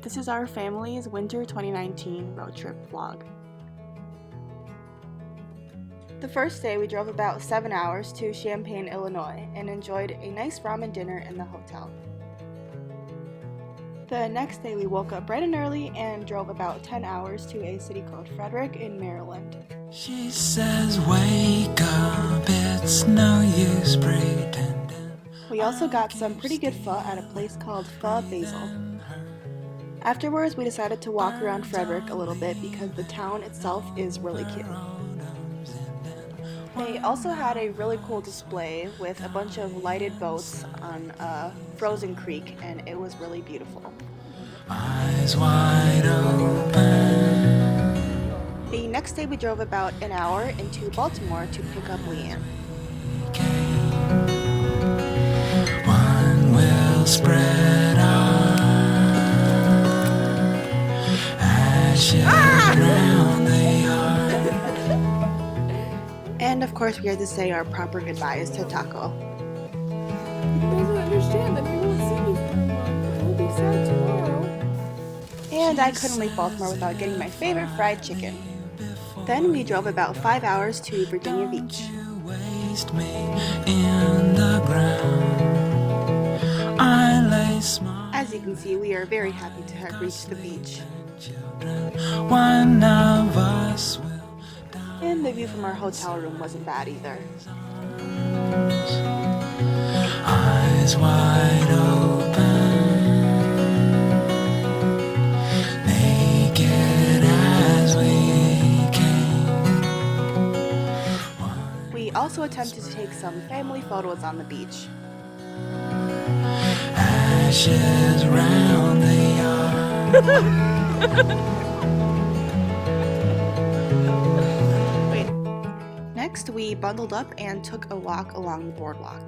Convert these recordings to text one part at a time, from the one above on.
This is our family's winter 2019 road trip vlog. The first day we drove about 7 hours to Champaign, Illinois and enjoyed a nice ramen dinner in the hotel. The next day we woke up bright and early and drove about 10 hours to a city called Frederick in Maryland. She says wake up, it's no use pretending. We also got some pretty good pho at a place called Pho Basil. Afterwards we decided to walk around Frederick a little bit because the town itself is really cute. They also had a really cool display with a bunch of lighted boats on a frozen creek, and it was really beautiful. Eyes wide open. The next day we drove about an hour into Baltimore to pick up Leanne. One will spread our ashes round the yard. And of course we had to say our proper goodbyes to Taco. You guys don't understand that we won't see you for a month. We'll be sad tomorrow. And I couldn't leave Baltimore without getting my favorite fried chicken. Then we drove about 5 hours to Virginia Beach. Waste me in the ground. I lay small. As you can see, we are very happy to have reached the beach. One of us will And the view from our hotel room wasn't bad either. eyes wide open, naked as we came. We also attempted to take some family photos on the beach. Ashes round the yard. Next, we bundled up and took a walk along the boardwalk.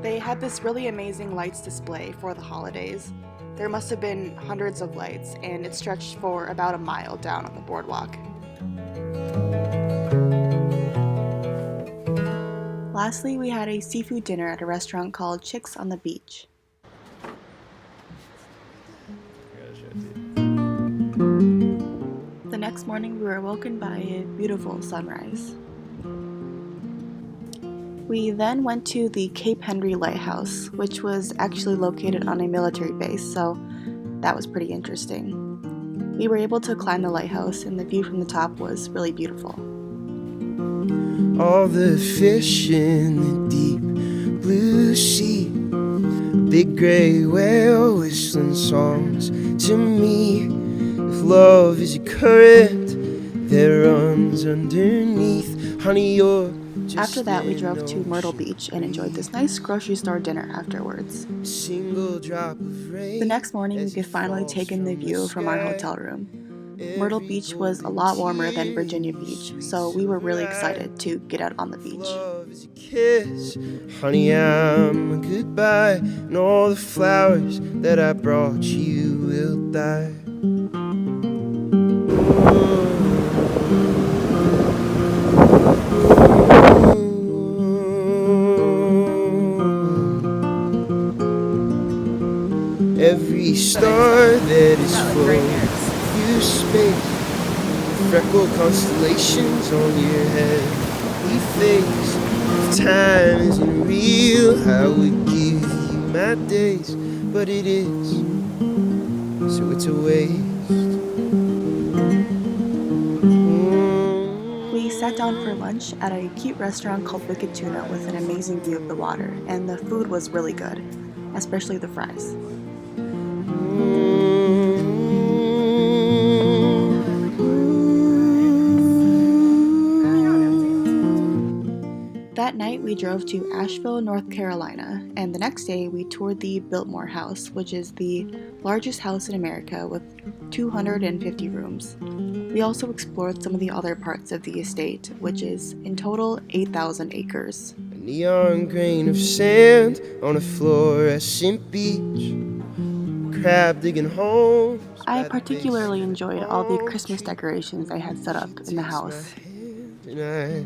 They had this really amazing lights display for the holidays. There must have been hundreds of lights, and it stretched for about a mile down on the boardwalk. Lastly, we had a seafood dinner at a restaurant called Chicks on the Beach. The next morning, we were awoken by a beautiful sunrise. We then went to the Cape Henry Lighthouse, which was actually located on a military base, so that was pretty interesting. We were able to climb the lighthouse, and the view from the top was really beautiful. All the fish in the deep blue sea, big gray whale whistling songs to me. If love is a current that runs underneath, honey, you're just After that, we an drove to Myrtle ocean Beach and enjoyed this nice grocery store dinner afterwards. single drop of rain. The next morning, we as could it finally falls take in the from view from our sky. hotel room. Myrtle Beach was a lot warmer than Virginia Beach, so we were really excited to get out on the beach. Love is a kiss, honey, I'm a goodbye, and all the flowers that I brought you will die. Every star that is full of you space, freckled constellations on your head, we face. If time isn't real, I would give you my days, but it is, so it's a waste. We sat down for lunch at a cute restaurant called Wicked Tuna with an amazing view of the water, and the food was really good, especially the fries. That night, we drove to Asheville, North Carolina, and the next day we toured the Biltmore House, which is the largest house in America with 250 rooms. We also explored some of the other parts of the estate, which is in total 8,000 acres. A neon grain of sand on a fluorescent beach, crab digging homes. I particularly enjoyed all the Christmas decorations they had set up in the house. And I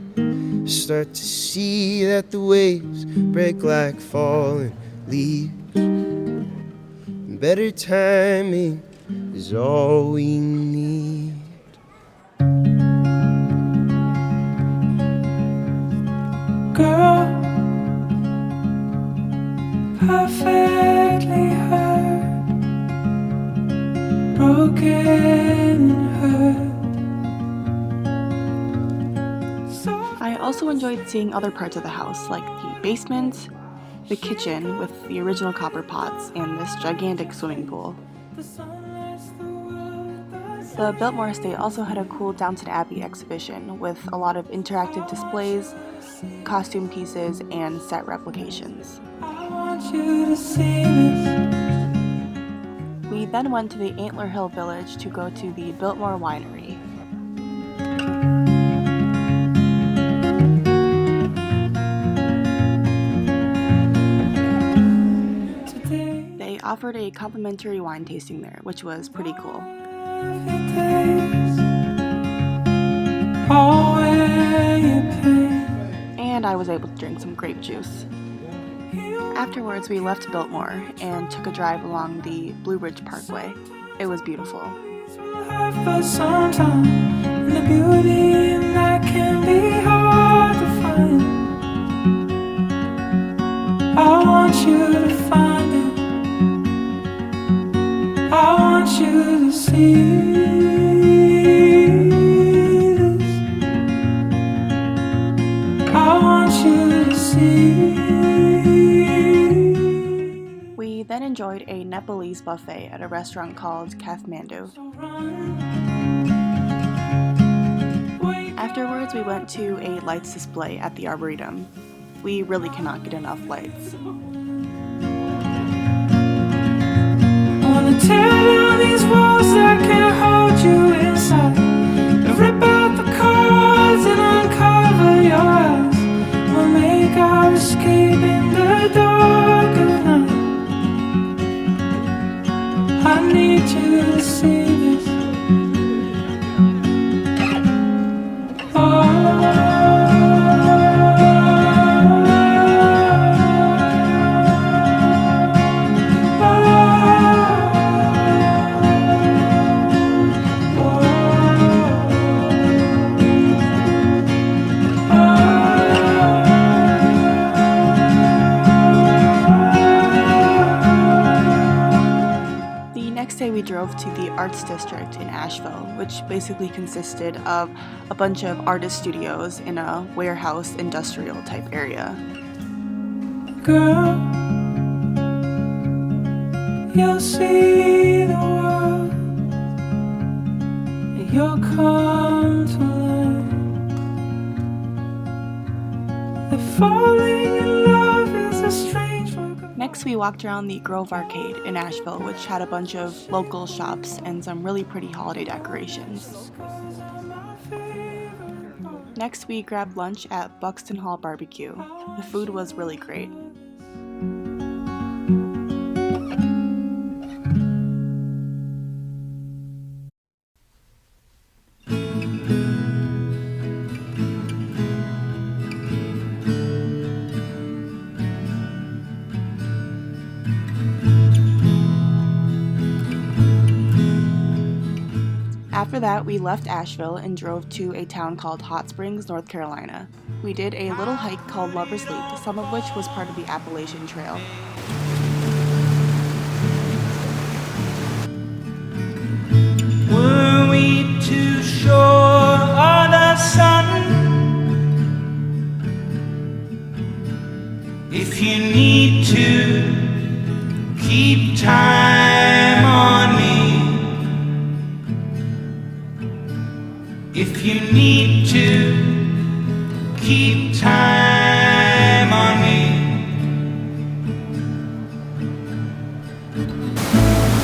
start to see that the waves break like falling leaves. better timing is all we need. Girl, perfectly hurt, broken and hurt. I also enjoyed seeing other parts of the house, like the basement, the kitchen with the original copper pots, and this gigantic swimming pool. The Biltmore Estate also had a cool Downton Abbey exhibition with a lot of interactive displays, costume pieces, and set replications. I want you to see this. We then went to the Antler Hill Village to go to the Biltmore Winery. They offered a complimentary wine tasting there, which was pretty cool. And I was able to drink some grape juice. Afterwards, we left Biltmore and took a drive along the Blue Ridge Parkway. It was beautiful. For some time, the beauty in that can be hard to find. I want you to find it. I want you to see this. I want you to see. We then enjoyed a Nepalese buffet at a restaurant called Kathmandu. Afterwards, we went to a lights display at the Arboretum. We really cannot get enough lights. I wanna tear down these walls that can't hold you inside, and rip out the cards and uncover your eyes. We'll make our escape in the dark of night. I need you to see this. We drove to the Arts District in Asheville, which basically consisted of a bunch of artist studios in a warehouse industrial type area. Girl, you'll see the world, and you'll come to learn that falling in love is a strange work. Next, we walked around the Grove Arcade in Asheville, which had a bunch of local shops and some really pretty holiday decorations. Next, we grabbed lunch at Buxton Hall Barbecue. The food was really great. After that, we left Asheville and drove to a town called Hot Springs, North Carolina. We did a little hike called Lover's Leap, some of which was part of the Appalachian Trail. Were we too sure of the sun? If you need to keep time on me, if you need to keep time on me,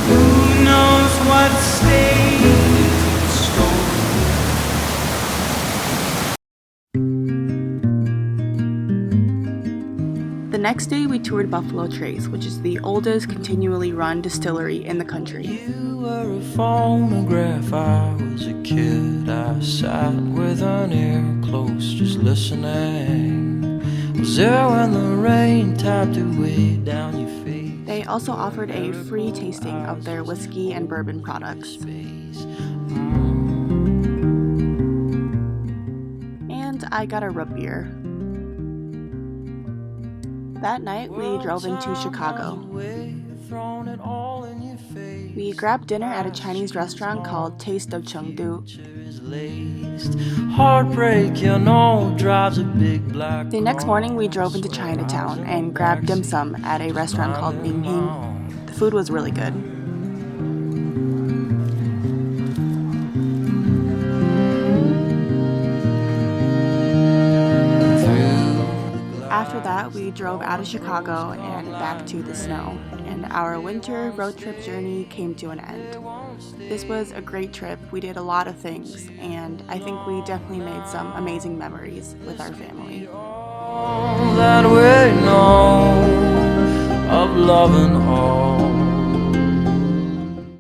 who knows what stays in store? The next day, we toured Buffalo Trace, which is the oldest continually run distillery in the country. You were a phonograph, I was a kid. I sat with an ear close, just listening. Was there when the rain tapped away down your face? They also offered a free tasting of their whiskey and bourbon products. And I got a root beer. That night, we drove into Chicago. We grabbed dinner at a Chinese restaurant called Taste of Chengdu. The next morning, we drove into Chinatown and grabbed dim sum at a restaurant called Ning Hing. The food was really good. After that, we drove out of Chicago and back to the snow, and our winter road trip journey came to an end. This was a great trip. We did a lot of things, and I think we definitely made some amazing memories with our family. All that we know of love and hope.